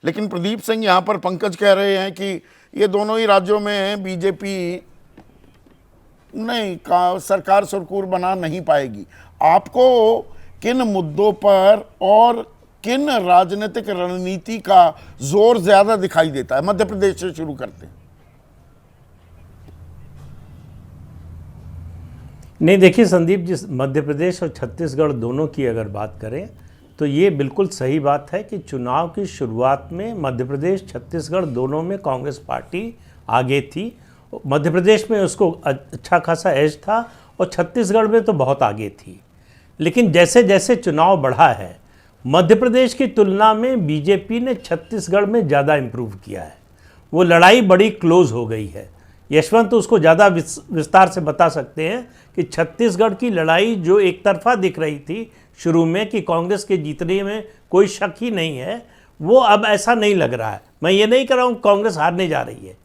लेकिन प्रदीप सिंह यहाँ पर पंकज कह रहे हैं कि ये दोनों ही राज्यों में बीजेपी नहीं का सरकार सुरखूर बना नहीं पाएगी। आपको किन मुद्दों पर और किन राजनीतिक रणनीति का जोर ज्यादा दिखाई देता है? मध्य प्रदेश से शुरू करते हैं। नहीं, देखिए संदीप जी, मध्य प्रदेश और छत्तीसगढ़ दोनों की अगर बात करें तो ये बिल्कुल सही बात है कि चुनाव की शुरुआत में मध्य प्रदेश छत्तीसगढ़ दोनों में कांग्रेस पार्टी आगे थी। मध्य प्रदेश में उसको अच्छा खासा एज था और छत्तीसगढ़ में तो बहुत आगे थी। लेकिन जैसे जैसे चुनाव बढ़ा है, मध्य प्रदेश की तुलना में बीजेपी ने छत्तीसगढ़ में ज़्यादा इम्प्रूव किया है। वो लड़ाई बड़ी क्लोज हो गई है। यशवंत तो उसको ज़्यादा विस्तार से बता सकते हैं कि छत्तीसगढ़ की लड़ाई जो एक तरफा दिख रही थी शुरू में कि कांग्रेस के जीतने में कोई शक ही नहीं है, वो अब ऐसा नहीं लग रहा है। मैं ये नहीं कह रहा हूँ कांग्रेस हारने जा रही है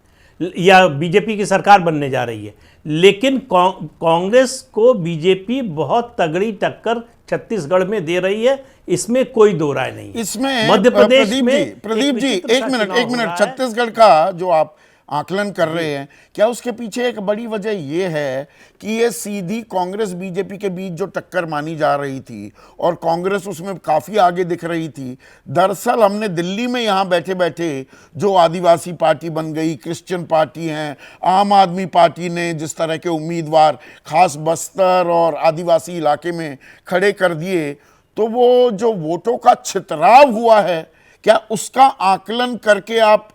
या बीजेपी की सरकार बनने जा रही है, लेकिन कांग्रेस को बीजेपी बहुत तगड़ी टक्कर छत्तीसगढ़ में दे रही है, इसमें कोई दो राय नहीं। इसमें मध्य प्रदेश में प्रदीप जी एक मिनट छत्तीसगढ़ का जो आप आकलन कर रहे हैं, क्या उसके पीछे एक बड़ी वजह यह है कि ये सीधी कांग्रेस बीजेपी के बीच जो टक्कर मानी जा रही थी और कांग्रेस उसमें काफी आगे दिख रही थी, दरअसल हमने दिल्ली में यहां बैठे बैठे जो आदिवासी पार्टी बन गई, क्रिश्चियन पार्टी हैं, आम आदमी पार्टी ने जिस तरह के उम्मीदवार खास बस्तर और आदिवासी इलाके में खड़े कर दिए, तो वो जो वोटों का छितराव हुआ है, क्या उसका आकलन करके आप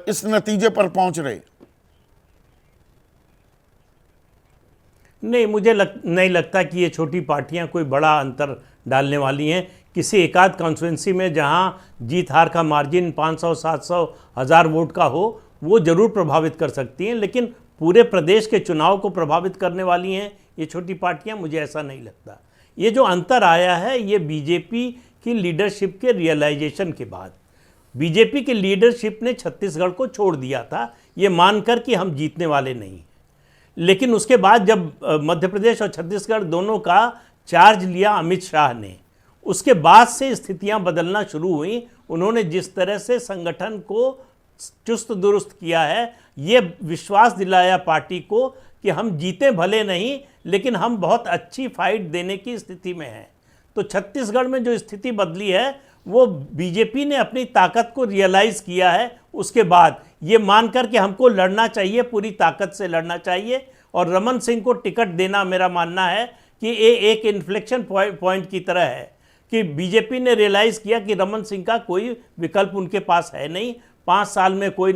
इस नतीजे पर पहुंच रहे? नहीं, मुझे नहीं लगता कि ये छोटी पार्टियां कोई बड़ा अंतर डालने वाली हैं। किसी एकाध कॉन्स्टिट्यूंसी में जहां जीत हार का मार्जिन 500, 700, 1000 वोट का हो, वो जरूर प्रभावित कर सकती हैं, लेकिन पूरे प्रदेश के चुनाव को प्रभावित करने वाली हैं ये छोटी पार्टियां, मुझे ऐसा नहीं लगता। ये जो अंतर आया है ये बीजेपी की लीडरशिप के रियलाइजेशन के बाद। बीजेपी की लीडरशिप ने छत्तीसगढ़ को छोड़ दिया था ये मानकर कि हम जीतने वाले नहीं, लेकिन उसके बाद जब मध्य प्रदेश और छत्तीसगढ़ दोनों का चार्ज लिया अमित शाह ने, उसके बाद से स्थितियां बदलना शुरू हुई। उन्होंने जिस तरह से संगठन को चुस्त दुरुस्त किया है, ये विश्वास दिलाया पार्टी को कि हम जीते भले नहीं, लेकिन हम बहुत अच्छी फाइट देने की स्थिति में हैं। तो छत्तीसगढ़ में जो स्थिति बदली है वो बीजेपी ने अपनी ताकत को रियलाइज़ किया है। उसके बाद ये मानकर कि हमको लड़ना चाहिए, पूरी ताकत से लड़ना चाहिए, और रमन सिंह को टिकट देना मेरा मानना है कि ये एक इन्फ्लेक्शन पॉइंट की तरह है कि बीजेपी ने रियलाइज़ किया कि रमन सिंह का कोई विकल्प उनके पास है नहीं। 5 साल में कोई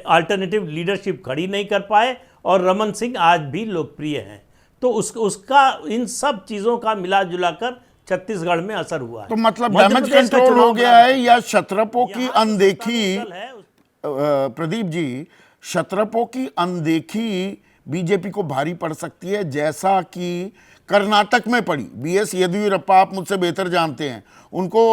अल्टरनेटिव लीडरशिप खड़ी नहीं कर पाए और रमन सिंह आज भी लोकप्रिय हैं। तो उसका इन सब चीज़ों का मिला जुला कर छत्तीसगढ़ में असर हुआ है। तो मतलब डैमेज कंट्रोल हो गया है या शत्रपों की अनदेखी? प्रदीप जी, शत्रपों की अनदेखी बीजेपी को भारी पड़ सकती है, जैसा कि कर्नाटक में पड़ी। बीएस येदियुरप्पा आप मुझसे बेहतर जानते हैं, उनको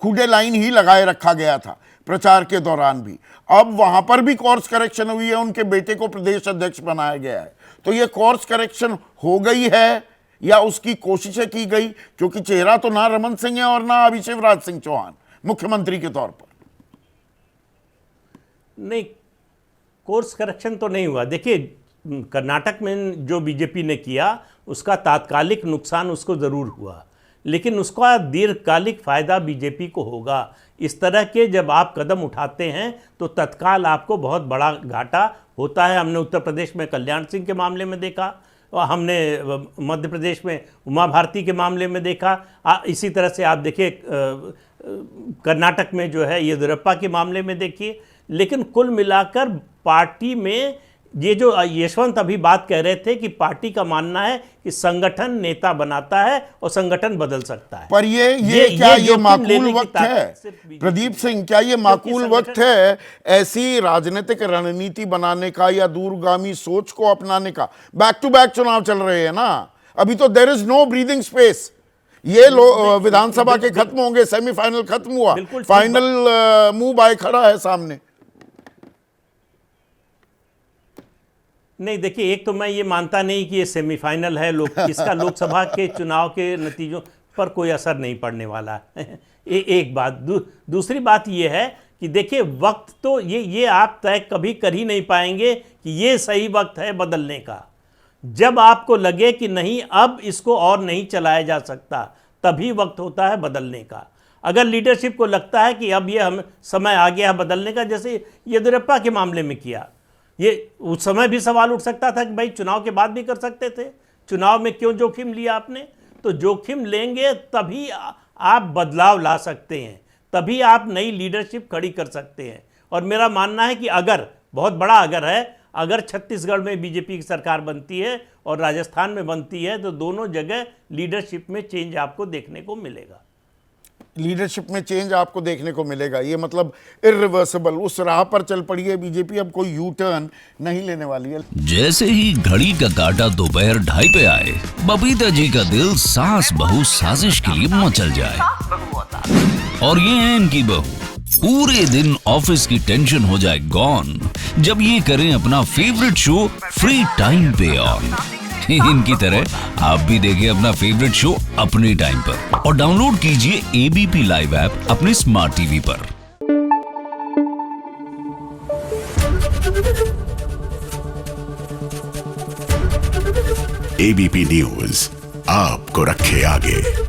खूडे लाइन ही लगाए रखा गया था प्रचार के दौरान भी। अब वहां पर भी कोर्स करेक्शन हुई है, उनके बेटे को प्रदेश अध्यक्ष बनाया गया है। तो ये कोर्स करेक्शन हो गई है या उसकी कोशिशें की गई? क्योंकि चेहरा तो ना रमन सिंह है और ना अभी शिवराज सिंह चौहान मुख्यमंत्री के तौर पर। नहीं, कोर्स करेक्शन तो नहीं हुआ। देखिए, कर्नाटक में जो बीजेपी ने किया उसका तात्कालिक नुकसान उसको ज़रूर हुआ, लेकिन उसका दीर्घकालिक फ़ायदा बीजेपी को होगा। इस तरह के जब आप कदम उठाते हैं तो तत्काल आपको बहुत बड़ा घाटा होता है। हमने उत्तर प्रदेश में कल्याण सिंह के मामले में देखा, और हमने मध्य प्रदेश में उमा भारती के मामले में देखा। इसी तरह से आप देखिए कर्नाटक में जो है येदियुरप्पा के मामले में देखिए। लेकिन कुल मिलाकर पार्टी में ये जो यशवंत अभी बात कह रहे थे कि पार्टी का मानना है कि संगठन नेता बनाता है और संगठन बदल सकता है। पर ये माकूल वक्त है प्रदीप सिंह? क्या ये माकूल वक्त है ऐसी राजनीतिक रणनीति बनाने का या दूरगामी सोच को अपनाने का? बैक टू बैक चुनाव चल रहे हैं ना, अभी तो there is no breathing space. ये विधानसभा के खत्म होंगे, सेमीफाइनल खत्म हुआ, फाइनल मूव आए खड़ा है सामने। नहीं, देखिए, एक तो मैं ये मानता नहीं कि ये सेमीफाइनल है। इसका लोकसभा के चुनाव के नतीजों पर कोई असर नहीं पड़ने वाला है। एक बात। दूसरी बात ये है कि देखिए, वक्त तो ये आप तय कभी कर ही नहीं पाएंगे कि ये सही वक्त है बदलने का। जब आपको लगे कि नहीं अब इसको और नहीं चलाया जा सकता, तभी वक्त होता है बदलने का। अगर लीडरशिप को लगता है कि अब ये हम समय आ गया है बदलने का, जैसे येदियुरप्पा के मामले में किया, ये उस समय भी सवाल उठ सकता था कि भाई चुनाव के बाद भी कर सकते थे, चुनाव में क्यों जोखिम लिया आपने? तो जोखिम लेंगे तभी आप बदलाव ला सकते हैं, तभी आप नई लीडरशिप खड़ी कर सकते हैं। और मेरा मानना है कि अगर, बहुत बड़ा अगर है, अगर छत्तीसगढ़ में बीजेपी की सरकार बनती है और राजस्थान में बनती है, तो दोनों जगह लीडरशिप में चेंज आपको देखने को मिलेगा। लीडरशिप में चेंज आपको देखने को मिलेगा, ये मतलब इरिवर्सिबल उस राह पर चल पड़ी है बीजेपी, अब कोई यू टर्न नहीं लेने वाली है। जैसे ही घड़ी का काटा दोपहर 2:30 पे आए, बबीता जी का दिल सास बहू साजिश के लिए मचल जाए। और ये है इनकी बहू, पूरे दिन ऑफिस की टेंशन हो जाए गॉन जब ये करें अपना फेवरेट शो फ्री टाइम पे ऑन। इनकी तरह आप भी देखिए अपना फेवरेट शो अपने टाइम पर और डाउनलोड कीजिए एबीपी लाइव ऐप अपने स्मार्ट टीवी पर। एबीपी न्यूज आपको रखे आगे।